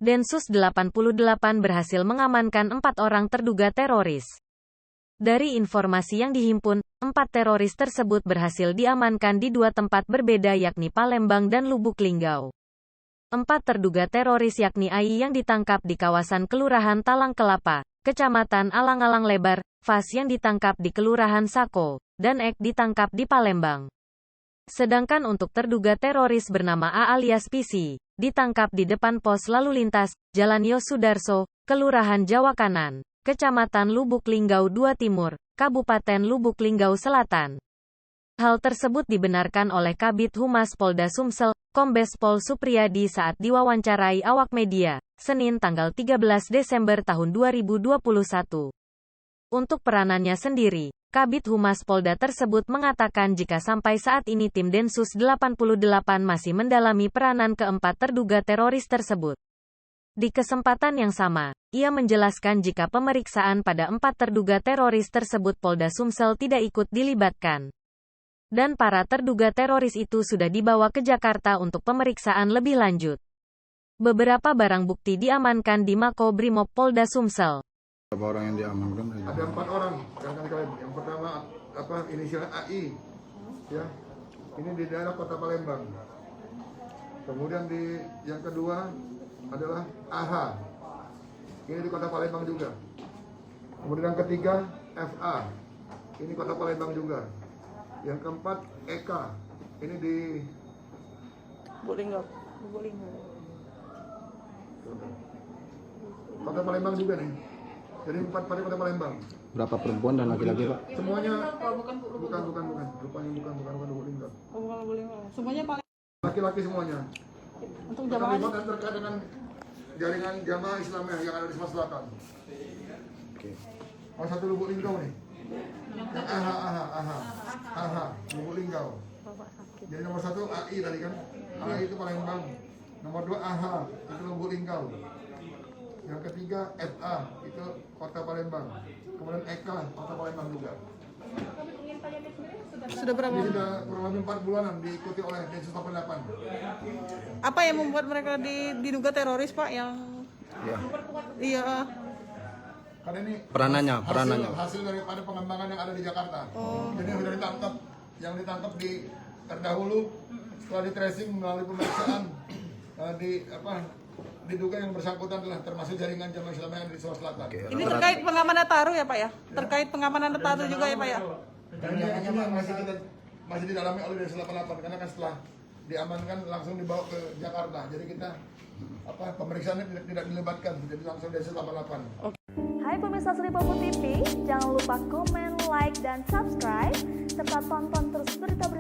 Densus 88 berhasil mengamankan 4 orang terduga teroris. Dari informasi yang dihimpun, 4 teroris tersebut berhasil diamankan di 2 tempat berbeda yakni Palembang dan Lubuk Linggau. 4 terduga teroris yakni AI yang ditangkap di kawasan Kelurahan Talang Kelapa, Kecamatan Alang-Alang Lebar, Fas yang ditangkap di Kelurahan Sako, dan Ek ditangkap di Palembang. Sedangkan untuk terduga teroris bernama A alias PC, ditangkap di depan pos lalu lintas, Jalan Yosudarso, Kelurahan Jawa Kanan, Kecamatan Lubuk Linggau 2 Timur, Kabupaten Lubuk Linggau Selatan. Hal tersebut dibenarkan oleh Kabid Humas Polda Sumsel, Kombes Pol Supriyadi saat diwawancarai awak media, Senin tanggal 13 Desember tahun 2021. Untuk peranannya sendiri, Kabid Humas Polda tersebut mengatakan jika sampai saat ini tim Densus 88 masih mendalami peranan keempat terduga teroris tersebut. Di kesempatan yang sama, ia menjelaskan jika pemeriksaan pada 4 terduga teroris tersebut Polda Sumsel tidak ikut dilibatkan. Dan para terduga teroris itu sudah dibawa ke Jakarta untuk pemeriksaan lebih lanjut. Beberapa barang bukti diamankan di Mako Brimob Polda Sumsel. Berapa orang yang diamankan? Ada 4 orang. Yang pertama inisial AI, ya. Ini di daerah Kota Palembang. Kemudian yang kedua adalah AH. Ini di Kota Palembang juga. Kemudian yang ketiga FA. Ini Kota Palembang juga. Yang keempat EK. Ini di Lubuk Kota Palembang juga nih. Jadi 4 pada Kota Palembang. Berapa perempuan dan laki-laki, Pak? Semuanya bukan. bukan. Rupanya bukan Lubuk Linggau. Bukan Lubuk Linggau. Semuanya paling Laki-laki semuanya. untuk jamaah Terlibat dan terkait dengan jaringan jamaah Islamiyah yang ada di Sumatera Selatan. Oke. Oh, satu Lubuk Linggau nih. Aha, Lubuk Linggau. Jadi nomor 1 AI tadi kan. AI itu Palembang. Nomor 2 AH itu Lubuk Linggau. Yang ketiga FA itu Kota Palembang. Kemudian EK Kota Palembang juga. sudah berapa? Ini sudah kurang lebih 4 bulanan diikuti oleh Densus 88. Apa yang membuat mereka diduga teroris, Pak? Yang Ya. iya. Karena ini Peranannya. hasil daripada pengembangan yang ada di Jakarta. Jadi yang sudah ditangkap, terdahulu setelah di tracing melalui pemeriksaan diduga yang bersangkutan telah termasuk jaringan jamaah Islamiyah yang di Sumatera Selatan. Ini terkait pengamanan Nataru ya, Pak ya? Terkait pengamanan Nataru juga ya, Pak ya? Dan ini masih didalami oleh Densus 88 karena kan setelah diamankan langsung dibawa ke Jakarta. Jadi kita pemeriksaannya tidak dilibatkan, jadi langsung Densus 88. Hai pemirsa Sri Popo TV, jangan lupa komen, like, dan subscribe, serta tonton terus berita-berita